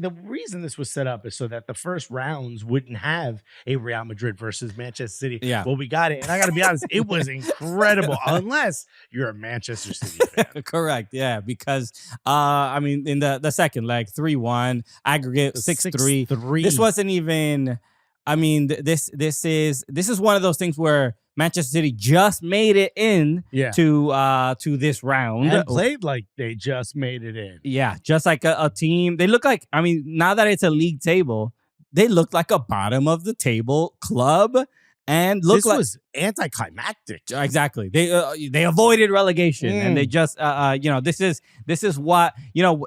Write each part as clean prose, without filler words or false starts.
the reason this was set up is so that the first rounds wouldn't have a Real Madrid versus Manchester City. Yeah. Well, we got it. And I got to be honest, it was incredible, unless you're a Manchester City fan. Correct. Yeah. Because, I mean, in the second leg, 3-1, aggregate 6-3. This wasn't even, I mean, this is one of those things where Manchester City just made it in to this round. And played like they just made it in. Yeah, just like a team. They look like, I mean, now that it's a league table, they look like a bottom of the table club and look like was anticlimactic. Exactly. They avoided relegation and they just this is what,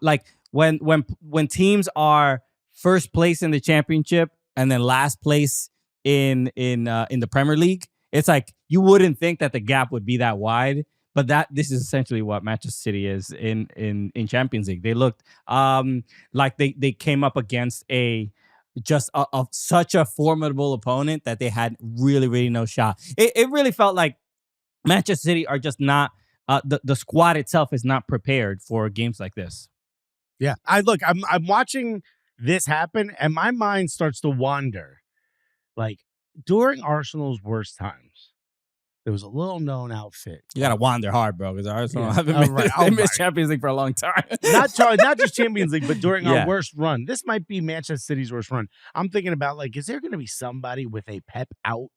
like when teams are first place in the championship and then last place in the Premier League. It's like you wouldn't think that the gap would be that wide, but this is essentially what Manchester City is in Champions League. They looked like they came up against such a formidable opponent that they had really, really no shot. It really felt like Manchester City are just not the squad itself is not prepared for games like this. Yeah, I'm watching this happen, and my mind starts to wander, like. During Arsenal's worst times, there was a little-known outfit. You got to wander hard, bro, because Arsenal haven't missed Champions League for a long time. not just Champions League, but during our worst run. This might be Manchester City's worst run. I'm thinking about, like, is there going to be somebody with a Pep out?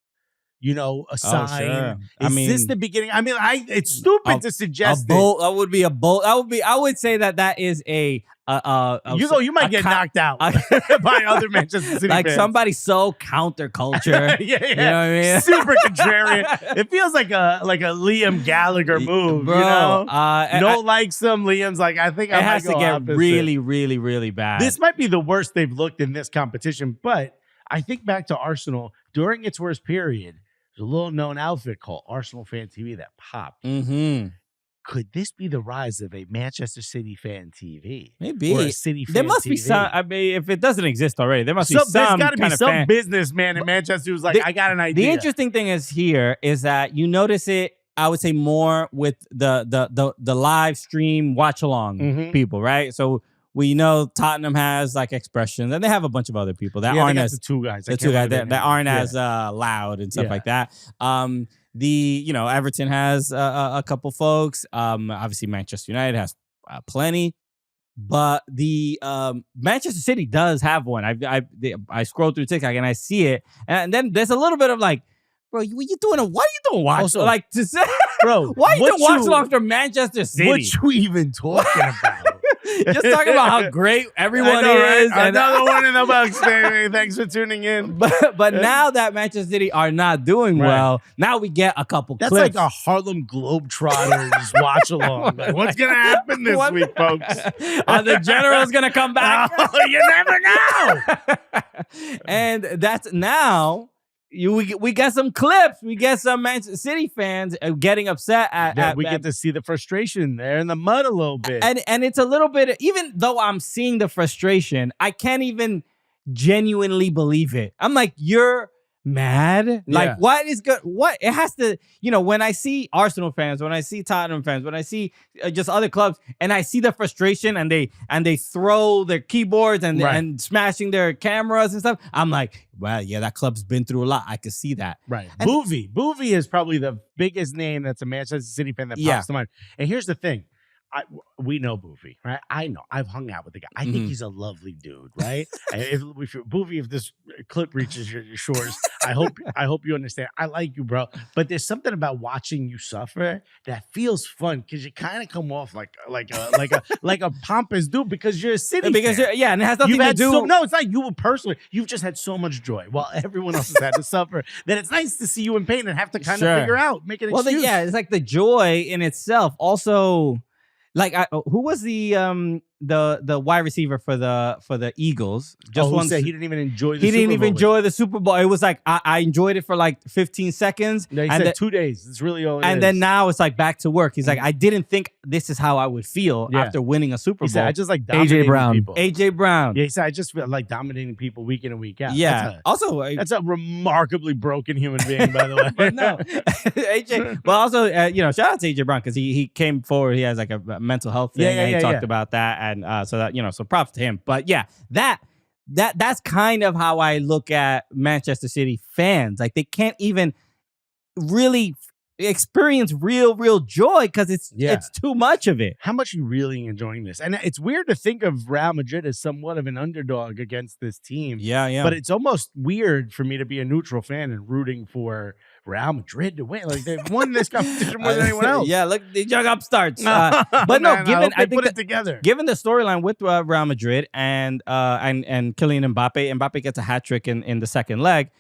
A sign. Sure. Is this the beginning? I mean, it's stupid to suggest that would be a bold. I would say that is a you might get knocked out by other Manchester City fans. Somebody so counterculture. Yeah. You know what I mean? Super contrarian. It feels like a Liam Gallagher move, bro. Likes him. Liam's like, I think it has to get really, really, really bad. This might be the worst they've looked in this competition, but I think back to Arsenal during its worst period. There's a little known outfit called Arsenal Fan TV that popped. Mm-hmm. Could this be the rise of a Manchester City fan TV? Maybe. Or a City fan There must TV? be some. I mean, if it doesn't exist already, there must be some. There's got to be some fan. businessman in Manchester who's like, I got an idea. The interesting thing is that you notice it. I would say more with the live stream watch along people, right? So we know Tottenham has like expressions, and they have a bunch of other people that aren't as the two guys that aren't as loud and stuff like that. Everton has a couple folks. Obviously Manchester United has plenty, but the Manchester City does have one. I scroll through TikTok and I see it, and then there's a little bit of like, bro, what are you doing? Watch? Also, like to say, bro, why are you doing watch along for Manchester City? What you even talking about? Just talking about how great everyone is. Right? Another one in the box, baby. Thanks for tuning in. But now that Manchester City are not doing well, now we get a couple clips. That's like a Harlem Globetrotters watch along. Like, what's going to happen this week, folks? Are the Generals going to come back? Oh, you never know. And that's now... We get some clips. We get some Manchester City fans getting upset we get to see the frustration there in the mud a little bit. And it's a little bit, even though I'm seeing the frustration, I can't even genuinely believe it. I'm like, you're mad? Like, what is good? What? It has to, when I see Arsenal fans, when I see Tottenham fans, when I see just other clubs, and I see the frustration and they throw their keyboards and smashing their cameras and stuff, I'm like, well, yeah, that club's been through a lot. I could see that. Right. Boovie is probably the biggest name that's a Manchester City fan that pops to mind. And here's the thing. We know Boovie, right? I know. I've hung out with the guy. I think he's a lovely dude, right? if this clip reaches your shores, I hope you understand. I like you, bro. But there's something about watching you suffer that feels fun because you kind of come off like a pompous dude because you're a City fan. And it has nothing to do. No, it's not you personally. You've just had so much joy while everyone else has had to suffer that it's nice to see you in pain and have to kind of figure out, make an excuse. Well, it's like the joy in itself. Also. Like, who was the wide receiver for the Eagles? Just one said he didn't even enjoy the Super Bowl. He didn't even enjoy the Super Bowl. It was like I enjoyed it for like 15 seconds. No, he said 2 days. It's really all it is. And then now it's like back to work. He's like, I didn't think this is how I would feel after winning a Super Bowl. He said, I just like dominating people. AJ Brown. Yeah, he said, I just feel like dominating people week in and week out. Yeah. That's a remarkably broken human being, by the way. But no. AJ. But also, shout out to AJ Brown because he came forward. He has like a mental health thing. And he talked about that. and so that so props to him. But yeah, that's kind of how I look at Manchester City fans. Like they can't even really experience real joy because it's too much of it. How much are you really enjoying this? And it's weird to think of Real Madrid as somewhat of an underdog against this team. Yeah. But it's almost weird for me to be a neutral fan and rooting for Real Madrid to win. Like they've won this competition more than anyone else. Yeah, look, the young upstarts. But no, given I think put it together. Given the storyline with Real Madrid and Kylian Mbappé gets a hat trick in the second leg.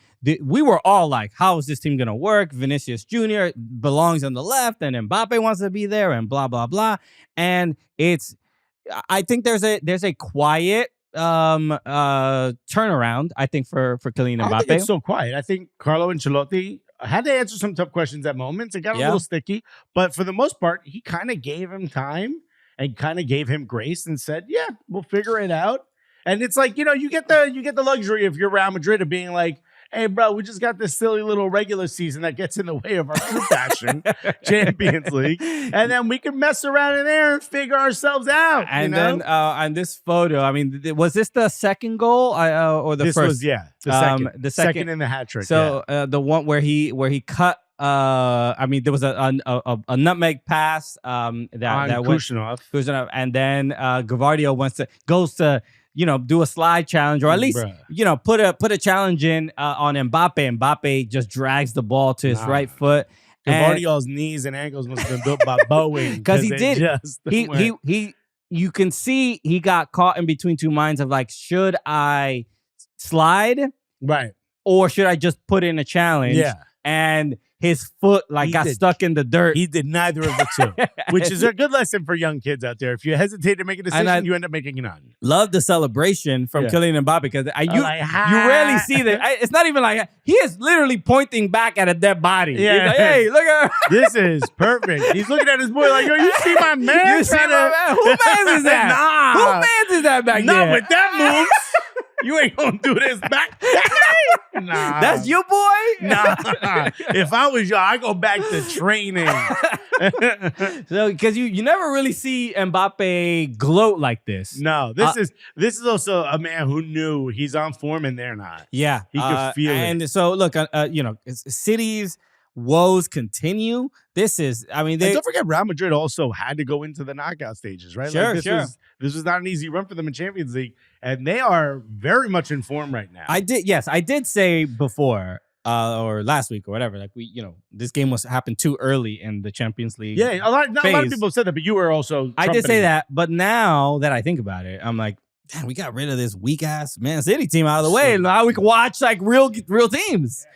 We were all like, how is this team going to work? Vinicius Jr. belongs on the left and Mbappe wants to be there and blah, blah, blah. And I think there's a quiet turnaround, I think, for Kylian Mbappé. I think it's so quiet. I think Carlo Ancelotti had to answer some tough questions at moments. It got a little sticky. But for the most part, he kind of gave him time and kind of gave him grace and said, yeah, we'll figure it out. And it's like, you get the luxury if you're Real Madrid of being like, hey, bro, we just got this silly little regular season that gets in the way of our true passion, Champions League. And then we can mess around in there and figure ourselves out. And then on this photo, I mean, was this the second goal or the this first? This was, the second. The second in the hat trick. So the one where he cut, I mean, there was a nutmeg pass that went Kuznetsov. And then Gavardio goes to do a slide challenge or at least, put a challenge in on Mbappe. Mbappe just drags the ball to his right foot. Gavardio's knees and ankles must have been built by Boeing. Because he did. You can see he got caught in between two minds of like, should I slide? Right. Or should I just put in a challenge? Yeah. And his foot got stuck in the dirt. He did neither of the two, which is a good lesson for young kids out there. If you hesitate to make a decision, you end up making none. Love the celebration from Kylian Mbappé because you rarely see that. It's not even like he is literally pointing back at a dead body. Yeah. He's like, hey, look at her. This is perfect. He's looking at his boy like, yo, you see my man? You see my man? Who mans is that? Nah. Who mans is that back there? Not with that moves. You ain't gonna do this back. Nah. That's your boy? Nah. If I was y'all, I go back to training. So because you never really see Mbappe gloat like this. No, this is also a man who knew he's on form and they're not. Yeah. He could feel it. And so look, City's woes continue. This is, I mean, and don't forget, Real Madrid also had to go into the knockout stages, right? Sure, This was not an easy run for them in Champions League, and they are very much in form right now. I did say before, or last week or whatever, like this game happened too early in the Champions League. Yeah, a lot of people said that, but you were also. I did say that, but now that I think about it, I'm like, damn, we got rid of this weak ass Man City team out of the way. Now we can watch like real teams.